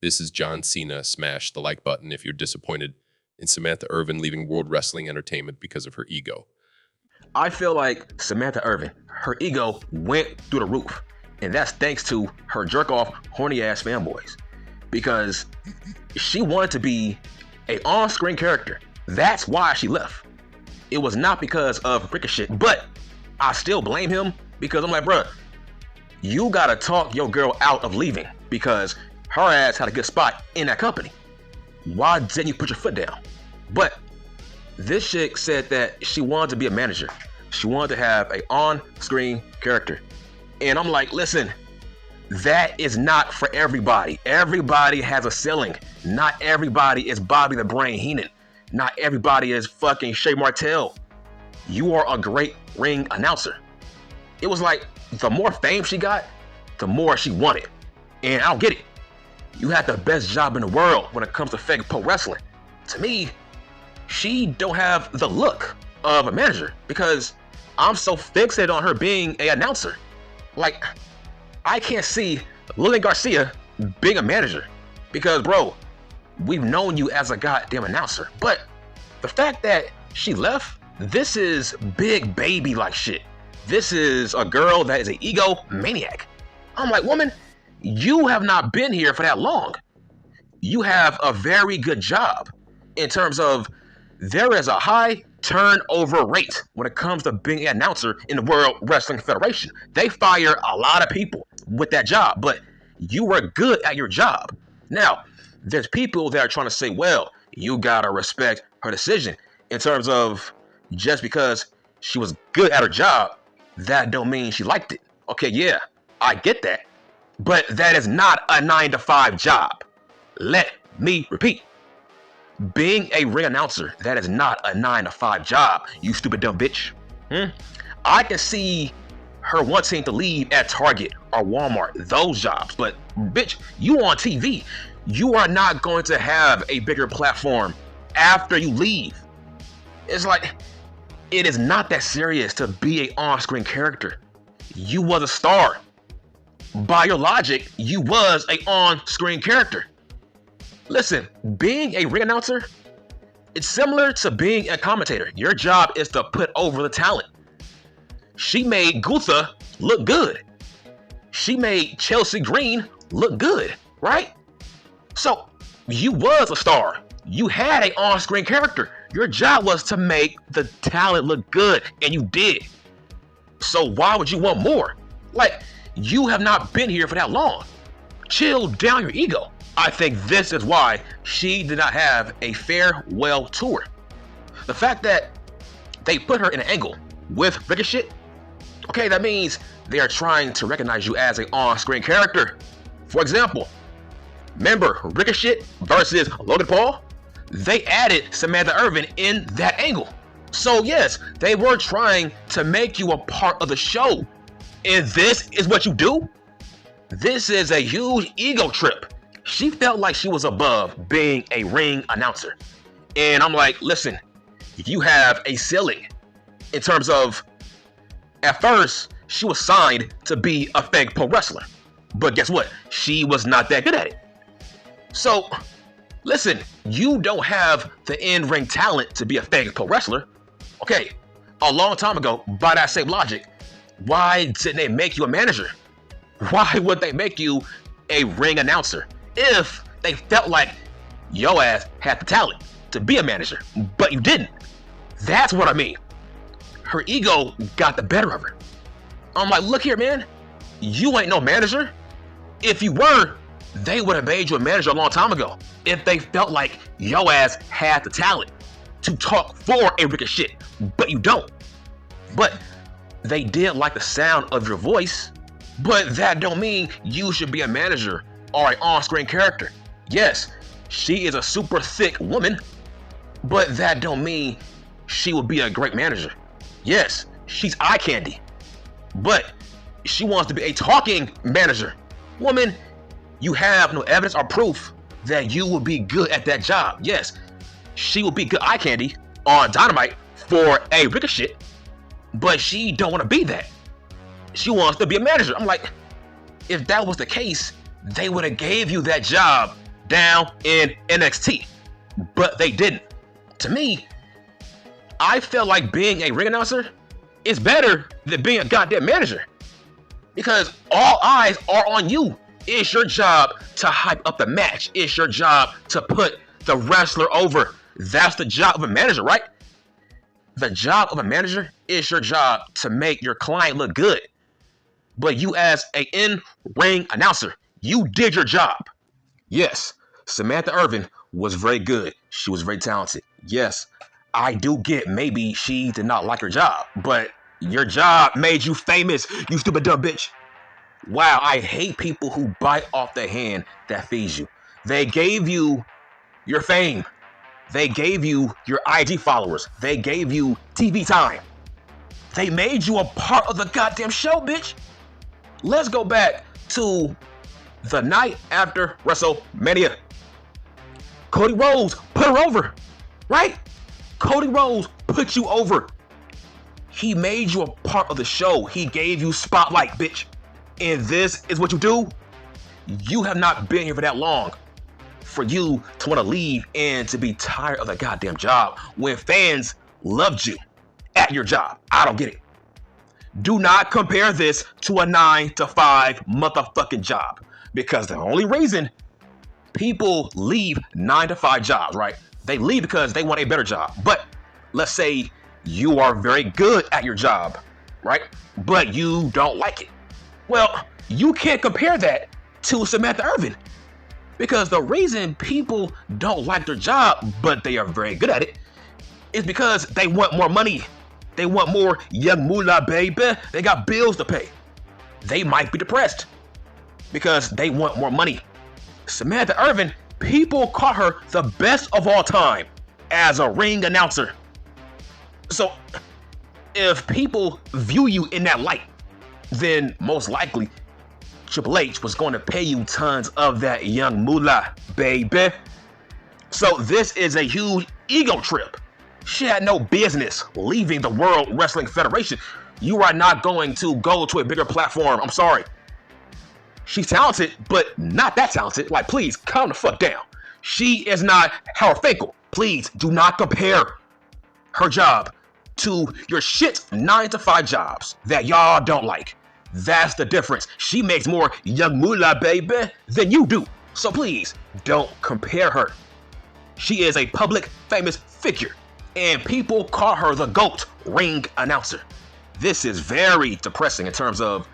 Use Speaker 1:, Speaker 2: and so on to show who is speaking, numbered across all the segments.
Speaker 1: This is John Cena. Smash the like button if you're disappointed in Samantha Irvin leaving World Wrestling Entertainment because of her ego.
Speaker 2: I feel like Samantha Irvin, her ego went through the roof. And that's thanks to her jerk-off, horny-ass fanboys. Because she wanted to be an on-screen character. That's why she left. It was not because of Ricochet, but I still blame him because I'm like, bruh, you gotta talk your girl out of leaving because her ass had a good spot in that company. Why didn't you put your foot down? But this chick said that she wanted to be a manager. She wanted to have an on-screen character. And I'm like, listen, that is not for everybody. Everybody has a ceiling. Not everybody is Bobby the Brain Heenan. Not everybody is fucking Shay Martel. You are a great ring announcer. It was like, the more fame she got, the more she wanted. And I don't get it. You had the best job in the world when it comes to fake pro wrestling. To me, she don't have the look of a manager because I'm so fixated on her being an announcer. Like, I can't see Lillian Garcia being a manager because, bro, we've known you as a goddamn announcer. But the fact that she left, this is big baby like shit. This is a girl that is an egomaniac. I'm like, woman, you have not been here for that long. You have a very good job in terms of there is a high turnover rate when it comes to being an announcer in the World Wrestling Federation. They fire a lot of people with that job, but you were good at your job. Now, there's people that are trying to say, well, you gotta respect her decision in terms of just because she was good at her job, that don't mean she liked it. Okay, yeah, I get that, but that is not a 9-to-5 job. Let me repeat. Being a ring announcer, that is not a 9-to-5 job, you stupid dumb bitch. I can see her wanting to leave at Target or Walmart, those jobs, but bitch, you on TV. You are not going to have a bigger platform after you leave. It's like, it is not that serious to be an on-screen character. You was a star. By your logic, you was an on-screen character. Listen, being a ring announcer, it's similar to being a commentator. Your job is to put over the talent. She made Gutha look good. She made Chelsea Green look good, right? So, you was a star. You had an on-screen character. Your job was to make the talent look good, and you did. So why would you want more? Like, you have not been here for that long. Chill down your ego. I think this is why she did not have a farewell tour. The fact that they put her in an angle with Ricochet, okay, that means they are trying to recognize you as an on-screen character. For example, remember Ricochet versus Logan Paul? They added Samantha Irvin in that angle. So yes, they were trying to make you a part of the show. And this is what you do? This is a huge ego trip. She felt like she was above being a ring announcer. And I'm like, listen, you have a ceiling in terms of, at first, she was signed to be a fake pro wrestler. But guess what? She was not that good at it. So, listen, you don't have the in-ring talent to be a fake pro wrestler. Okay, a long time ago, by that same logic, why didn't they make you a manager? Why would they make you a ring announcer if they felt like your ass had the talent to be a manager, but you didn't? That's what I mean. Her ego got the better of her. I'm like, look here, man, you ain't no manager. If you were, they would have made you a manager a long time ago if they felt like your ass had the talent to talk for a Ricochet, but you don't. But they did like the sound of your voice, but that don't mean you should be a manager or an on-screen character. Yes, she is a super thick woman, but that don't mean she will be a great manager. Yes, she's eye candy, but she wants to be a talking manager. Woman, you have no evidence or proof that you will be good at that job. Yes, she will be good eye candy on Dynamite for a Ricochet, but she don't want to be that. She wants to be a manager. I'm like, if that was the case, they would have gave you that job down in NXT, but they didn't. To me, I feel like being a ring announcer is better than being a goddamn manager, because all eyes are on you. It's your job to hype up the match. It's your job to put the wrestler over. That's the job of a manager, right? The job of a manager is your job to make your client look good. But you as an in-ring announcer, you did your job. Yes, Samantha Irvin was very good. She was very talented. Yes, I do get maybe she did not like her job, but your job made you famous, you stupid dumb bitch. Wow, I hate people who bite off the hand that feeds you. They gave you your fame. They gave you your IG followers. They gave you TV time. They made you a part of the goddamn show, bitch. Let's go back to the night after WrestleMania. Cody Rhodes put her over, right? Cody Rhodes put you over. He made you a part of the show. He gave you spotlight, bitch. And this is what you do? You have not been here for that long for you to want to leave and to be tired of the goddamn job when fans loved you at your job. I don't get it. Do not compare this to a 9-to-5 motherfucking job, because the only reason people leave 9-to-5 jobs, right? They leave because they want a better job. But let's say you are very good at your job, right? But you don't like it. Well, you can't compare that to Samantha Irvin, because the reason people don't like their job, but they are very good at it, is because they want more money. They want more young moolah, baby. They got bills to pay. They might be depressed because they want more money. Samantha Irvin, people call her the best of all time as a ring announcer. So if people view you in that light, then most likely Triple H was going to pay you tons of that young moolah, baby. So this is a huge ego trip. She had no business leaving the World Wrestling Federation. You are not going to go to a bigger platform. I'm sorry. She's talented, but not that talented. Like, please, calm the fuck down. She is not Howard Finkel. Please do not compare her job to your shit 9-to-5 jobs that y'all don't like. That's the difference. She makes more young moolah, baby, than you do. So please, don't compare her. She is a public, famous figure, and people call her the GOAT ring announcer. This is very depressing in terms of,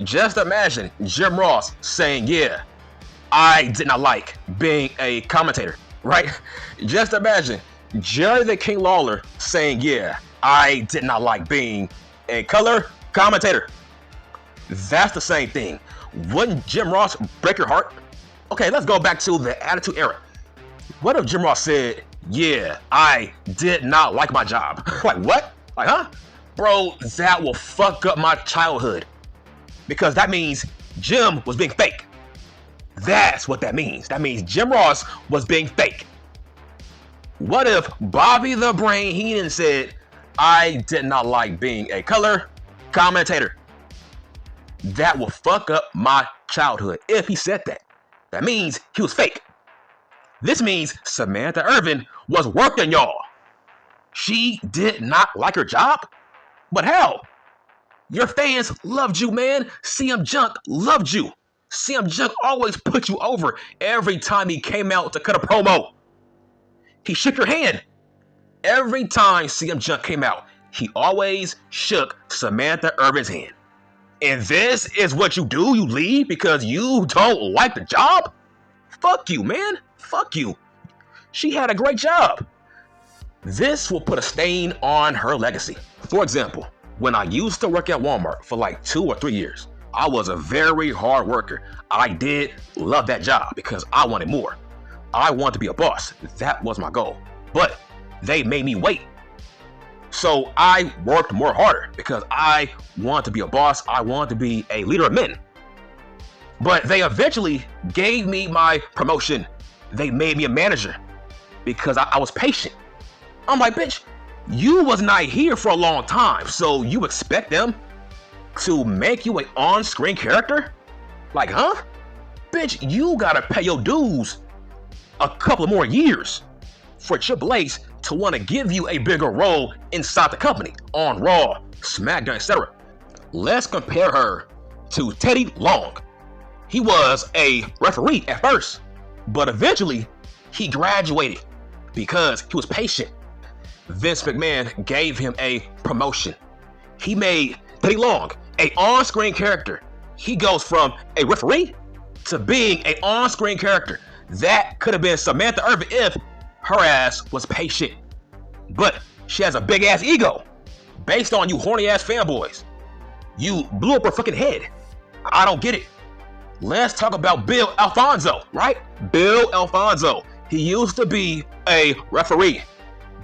Speaker 2: just imagine Jim Ross saying, yeah, I did not like being a commentator, right? Just imagine Jerry the King Lawler saying, yeah, I did not like being a color commentator. That's the same thing. Wouldn't Jim Ross break your heart? Okay, let's go back to the Attitude Era. What if Jim Ross said, yeah, I did not like my job? Like, what? Like, huh? Bro, that will fuck up my childhood. Because that means Jim was being fake. That's what that means. That means Jim Ross was being fake. What if Bobby the Brain Heenan said, I did not like being a color commentator? That will fuck up my childhood if he said that. That means he was fake. This means Samantha Irvin was working, y'all. She did not like her job? But how? Your fans loved you, man. CM Junk loved you. CM Junk always put you over every time he came out to cut a promo. He shook your hand. Every time CM Junk came out, he always shook Samantha Irvin's hand. And this is what you do? You leave because you don't like the job? Fuck you, man. Fuck you. She had a great job. This will put a stain on her legacy. For example, when I used to work at Walmart for like 2 or 3 years, I was a very hard worker. I did love that job because I wanted more. I wanted to be a boss. That was my goal. But they made me wait. So I worked more harder because I wanted to be a boss. I wanted to be a leader of men. But they eventually gave me my promotion. They made me a manager because I was patient. I'm like, bitch, you was not here for a long time, so you expect them to make you an on-screen character? Like, huh? Bitch, you gotta pay your dues a couple of more years for Triple H to want to give you a bigger role inside the company on Raw, SmackDown, etc. Let's compare her to Teddy Long. He was a referee at first, but eventually he graduated because he was patient. Vince McMahon gave him a promotion. He made Teddy Long an on-screen character. He goes from a referee to being an on-screen character. That could have been Samantha Irvin if her ass was patient. But she has a big ass ego based on you horny ass fanboys. You blew up her fucking head. I don't get it. Let's talk about Bill Alfonso, right? Bill Alfonso. He used to be a referee,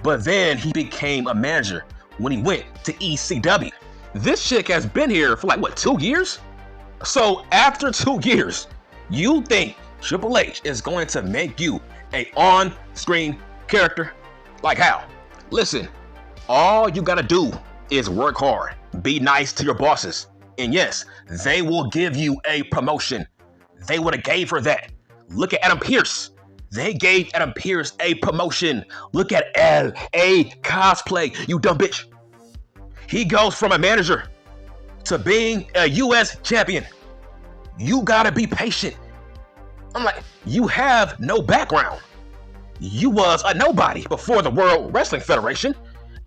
Speaker 2: but then he became a manager when he went to ECW. This chick has been here for like, what, 2 years? So after 2 years, you think Triple H is going to make you a on-screen character? Like how? Listen, all you gotta do is work hard, be nice to your bosses, and yes, they will give you a promotion. They would have gave her that. Look at Adam Pearce. They gave Adam Pearce a promotion. Look at L.A. Cosplay, you dumb bitch. He goes from a manager to being a U.S. champion. You gotta be patient. I'm like, you have no background. You was a nobody before the World Wrestling Federation.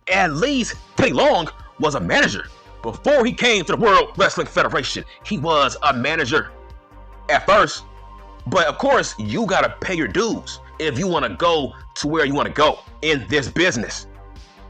Speaker 2: At least Teddy Long was a manager. Before he came to the World Wrestling Federation, he was a manager at first. But of course, you gotta pay your dues if you wanna go to where you wanna go in this business.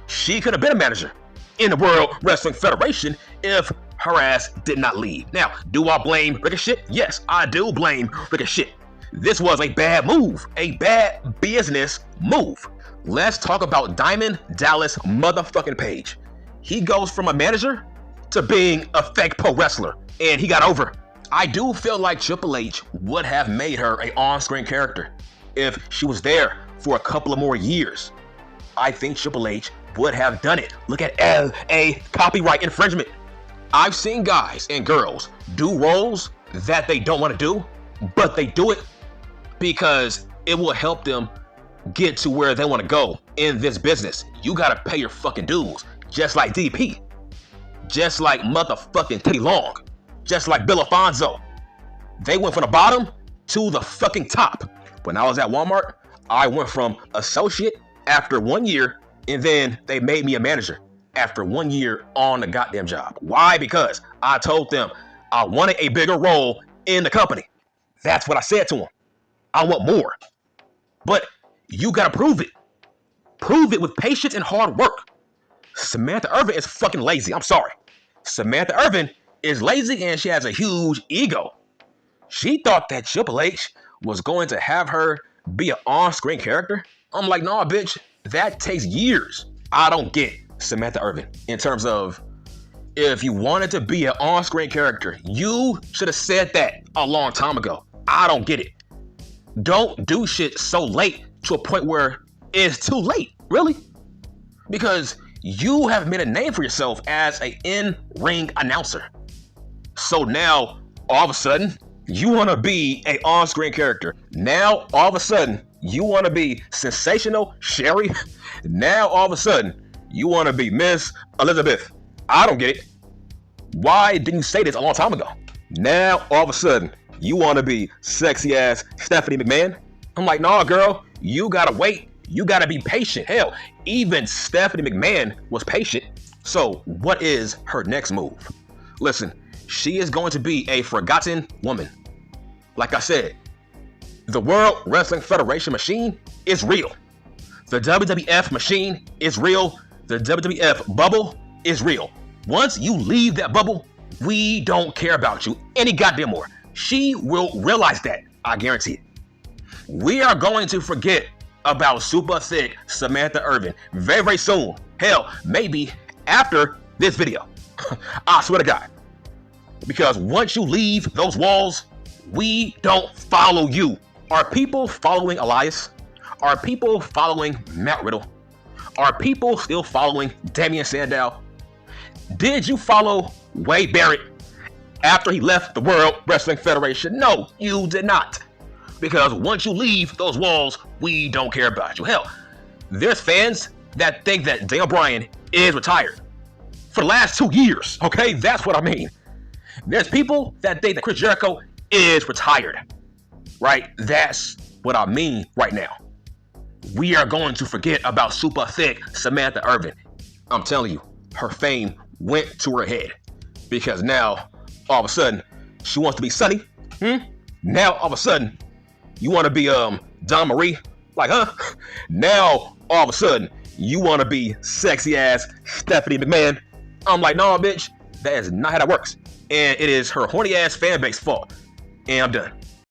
Speaker 2: She could have been a manager in the World Wrestling Federation if her ass did not leave. Now, do I blame Ricochet? Yes, I do blame Ricochet. This was a bad move, a bad business move. Let's talk about Diamond Dallas motherfucking Page. He goes from a manager to being a fake pro wrestler, and he got over. I do feel like Triple H would have made her an on-screen character if she was there for a couple of more years. I think Triple H would have done it. Look at L.A. copyright infringement. I've seen guys and girls do roles that they don't want to do, but they do it because it will help them get to where they want to go in this business. You gotta pay your fucking dues, just like DP, just like motherfucking Teddy Long, just like Bill Alfonso. They went from the bottom to the fucking top. When I was at Walmart, I went from associate after 1 year, and then they made me a manager after 1 year on the goddamn job. Why? Because I told them I wanted a bigger role in the company. That's what I said to them. I want more. But you gotta prove it. Prove it with patience and hard work. Samantha Irvin is fucking lazy. I'm sorry. Samantha Irvin is lazy and she has a huge ego. She thought that Triple H was going to have her be an on-screen character. I'm like, nah, bitch. That takes years. I don't get Samantha Irvin in terms of if you wanted to be an on-screen character, you should have said that a long time ago. I don't get it. Don't do shit so late to a point where it's too late, really. Because you have made a name for yourself as an in-ring announcer. So now, all of a sudden, you want to be an on-screen character. Now, all of a sudden, you want to be Sensational Sherry. Now, all of a sudden, you want to be Miss Elizabeth. I don't get it. Why didn't you say this a long time ago? Now, all of a sudden, you want to be sexy ass Stephanie McMahon? I'm like, nah, girl, you gotta wait. You gotta be patient. Hell, even Stephanie McMahon was patient. So what is her next move? Listen, she is going to be a forgotten woman. Like I said, the World Wrestling Federation machine is real. The WWF machine is real. The WWF bubble is real. Once you leave that bubble, we don't care about you any goddamn more. She will realize that, I guarantee it. We are going to forget about super thick Samantha Irvin very, very soon. Hell, maybe after this video. I swear to God. Because once you leave those walls, we don't follow you. Are people following Elias? Are people following Matt Riddle? Are people still following Damian Sandow? Did you follow Wade Barrett after he left the World Wrestling Federation? No, you did not. Because once you leave those walls, we don't care about you. Hell, there's fans that think that Daniel Bryan is retired for the last 2 years. Okay, that's what I mean. There's people that think that Chris Jericho is retired. Right? That's what I mean right now. We are going to forget about super thick Samantha Irvin. I'm telling you, her fame went to her head. Because now, all of a sudden, she wants to be Sunny. Now, all of a sudden, you want to be Dawn Marie? Like, huh? Now, all of a sudden, you want to be sexy ass Stephanie McMahon? I'm like, no, bitch, that is not how that works. And it is her horny ass fan base fault. And I'm done.